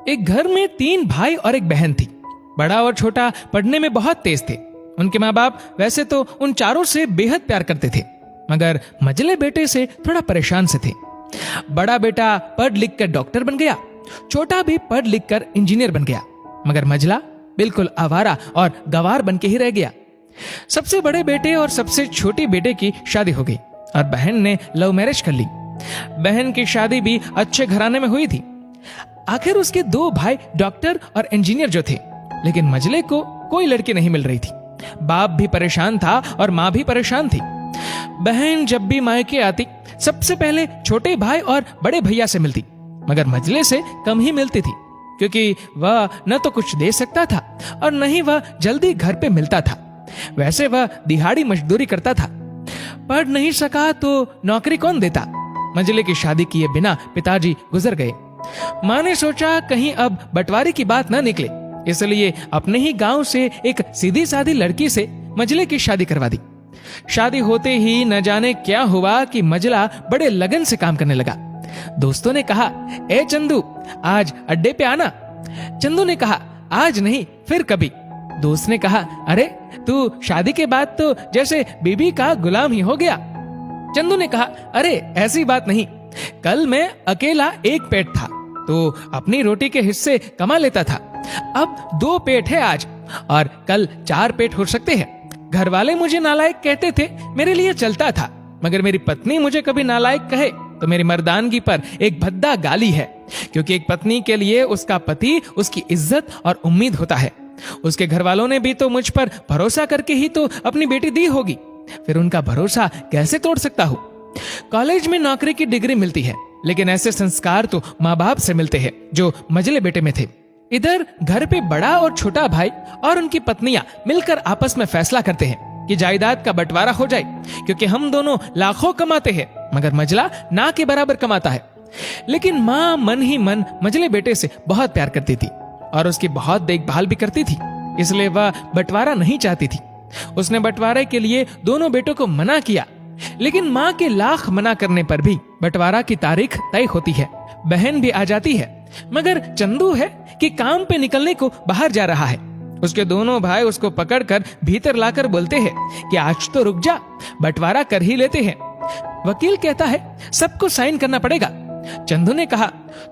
एक घर में 3 भाई और एक बहन थी। बड़ा और छोटा पढ़ने में बहुत तेज थे। उनके माँ बाप वैसे तो उन चारों से बेहद प्यार करते थे, मगर मझले बेटे से थोड़ा परेशान से थे। बड़ा बेटा पढ़ लिख कर डॉक्टर बन गया, छोटा भी पढ़ लिख कर इंजीनियर बन गया, मगर मझला बिल्कुल आवारा और गवार बन के ही रह गया। सबसे बड़े बेटे और सबसे छोटी बेटे की शादी हो गई और बहन ने लव मैरिज कर ली। बहन की शादी भी अच्छे घराने में हुई थी। आखिर उसके 2 भाई डॉक्टर और इंजीनियर जो थे, लेकिन मझले को कोई लड़की नहीं मिल रही थी। बाप भी परेशान था और माँ भी परेशान थी। बहन जब भी मायके आती सबसे पहले छोटे भाई और बड़े भैया से मिलती, मगर मझले से कम ही मिलती थी, क्योंकि वह न तो कुछ दे सकता था और न ही वह जल्दी घर पे मिलता था। वैसे वह दिहाड़ी मजदूरी करता था। पढ़ नहीं सका तो नौकरी कौन देता। मझले की शादी किए बिना पिताजी गुजर गए। माँ ने सोचा कहीं अब बंटवारे की बात न निकले, इसलिए अपने ही गांव से एक सीधी सादी लड़की से मझले की शादी करवा दी। शादी होते ही न जाने क्या हुआ कि मझला बड़े लगन से काम करने लगा। दोस्तों ने कहा, ए चंदू, आज अड्डे पे आना। चंदू ने कहा, आज नहीं, फिर कभी। दोस्त ने कहा, अरे तू शादी के बाद तो जैसे बीबी का गुलाम ही हो गया। चंदू ने कहा, अरे ऐसी बात नहीं, कल मैं अकेला एक पेट था तो अपनी रोटी के हिस्से कमा लेता था। अब 2 पेट है आज, और कल 4 पेट हो सकते हैं। घर वाले मुझे नालायक कहते थे, मेरे लिए चलता था, मगर मेरी पत्नी मुझे कभी नालायक कहे तो मेरी मर्दानगी पर एक भद्दा गाली है, क्योंकि एक पत्नी के लिए उसका पति उसकी इज्जत और उम्मीद होता है। उसके घर वालों ने भी तो मुझ पर भरोसा करके ही तो अपनी बेटी दी होगी, फिर उनका भरोसा कैसे तोड़ सकता हूँ। कॉलेज में नौकरी की डिग्री मिलती है, लेकिन ऐसे संस्कार तो माँ बाप से मिलते हैं जो मझले बेटे में थे। इधर घर पे बड़ा और छोटा भाई और उनकी पत्नियां मिलकर आपस में फैसला करते हैं कि जायदाद का बंटवारा हो जाए, क्योंकि हम दोनों लाखों कमाते हैं, मगर मझला ना के बराबर कमाता है। लेकिन माँ मन ही मन मझले बेटे से बहुत प्यार करती थी और उसकी बहुत देखभाल भी करती थी, इसलिए वह बंटवारा नहीं चाहती थी। उसने बंटवारे के लिए दोनों बेटों को मना किया, लेकिन माँ के लाख मना करने पर भी बंटवारा की तारीख तय होती है। बहन भी आ जाती है, मगर चंदू है कि काम पे निकलने को बाहर जा रहा है। उसके दोनों भाई उसको पकड़कर भीतर लाकर बोलते हैं कि आज तो रुक जा, बंटवारा कर ही लेते हैं। वकील कहता है सबको साइन करना पड़ेगा। चंदू ने कहा,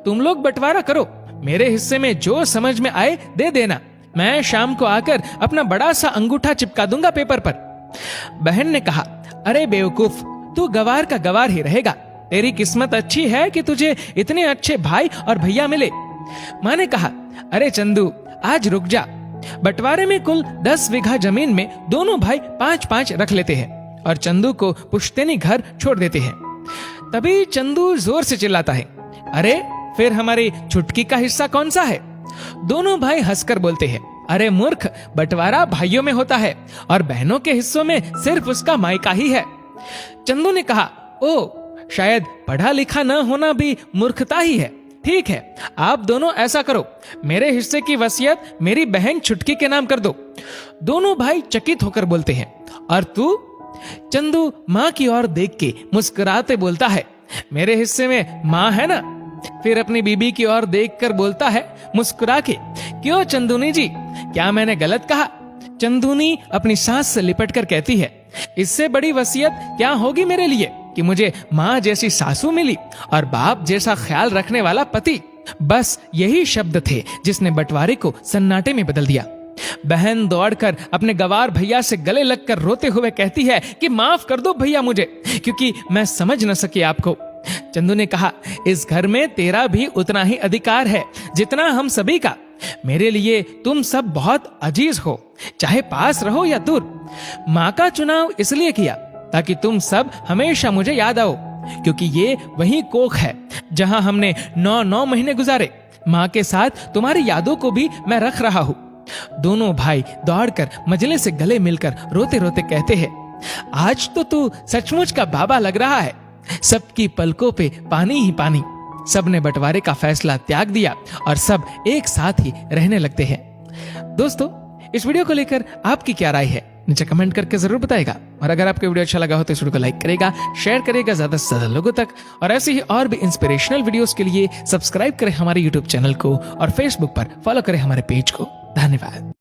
तुम लोग बंटवारा करो, मेरे हिस्से में जो समझ में आए दे देना, मैं शाम को आकर अपना बड़ा सा अंगूठा चिपका दूंगा पेपर पर। बहन ने कहा, अरे बेवकूफ, तू गवार का गवार ही रहेगा, तेरी किस्मत अच्छी है कि तुझे इतने अच्छे भाई और भैया मिले। माँ ने कहा, अरे चंदू, आज रुक जा, बंटवारे में कुल 10 बीघा जमीन में दोनों भाई 5-5 रख लेते हैं और चंदू को पुश्तैनी घर छोड़ देते हैं। तभी चंदू जोर से चिल्लाता है, अरे फिर हमारी छुटकी का हिस्सा कौन सा है? दोनों भाई हंसकर बोलते हैं, अरे मूर्ख, बंटवारा भाइयों में होता है और बहनों के हिस्सों में सिर्फ उसका मायका ही है। चंदू ने कहा, ओ, शायद पढ़ा लिखा न होना भी मूर्खता ही है। ठीक है, आप दोनों ऐसा करो, मेरे हिस्से की वसीयत मेरी बहन छुटकी के नाम कर दो। दोनों भाई चकित होकर बोलते हैं, और तू? चंदू माँ की ओर देख के मुस्कुराते बोलता है, मेरे हिस्से में माँ है ना। फिर अपनी बीबी की ओर देखकर बोलता है मुस्कुरा के, क्यों चंदूनी जी, क्या मैंने गलत कहा? चंदूनी अपनी सांस से लिपट कर कहती है, इससे बड़ी वसीयत क्या होगी मेरे लिए कि मुझे माँ जैसी सासू मिली और बाप जैसा ख्याल रखने वाला पति। बस यही शब्द थे जिसने बंटवारे को सन्नाटे में बदल दिया। बहन दौड़कर अपने गवार भैया से गले लगकर रोते हुए कहती है कि माफ कर दो भैया मुझे, क्योंकि मैं समझ न सकी आपको। चंदू ने कहा, इस घर में तेरा भी उतना ही अधिकार है जितना हम सभी का। मेरे लिए तुम सब बहुत अजीज हो, चाहे पास रहो या दूर। माँ का चुनाव इसलिए किया ताकि तुम सब हमेशा मुझे याद आओ, क्योंकि ये वही कोख है जहां हमने 9 महीने गुजारे। माँ के साथ तुम्हारी यादों को भी मैं रख रहा हूँ। दोनों भाई दौड़कर मजले से गले मिलकर रोते रोते कहते हैं, आज तो तू सचमुच का बाबा लग रहा है। सबकी पलकों पे पानी ही पानी। सबने बंटवारे का फैसला त्याग दिया और सब एक साथ ही रहने लगते हैं। दोस्तों, इस वीडियो को लेकर आपकी क्या राय है नीचे कमेंट करके जरूर बताएगा। और अगर आपको वीडियो अच्छा लगा हो तो इस वीडियो को लाइक करेगा, शेयर करेगा ज्यादा से ज्यादा लोगों तक। और ऐसे ही और भी इंस्पिरेशनल वीडियोस के लिए सब्सक्राइब करें हमारे यूट्यूब चैनल को और फेसबुक पर फॉलो करें हमारे पेज को। धन्यवाद।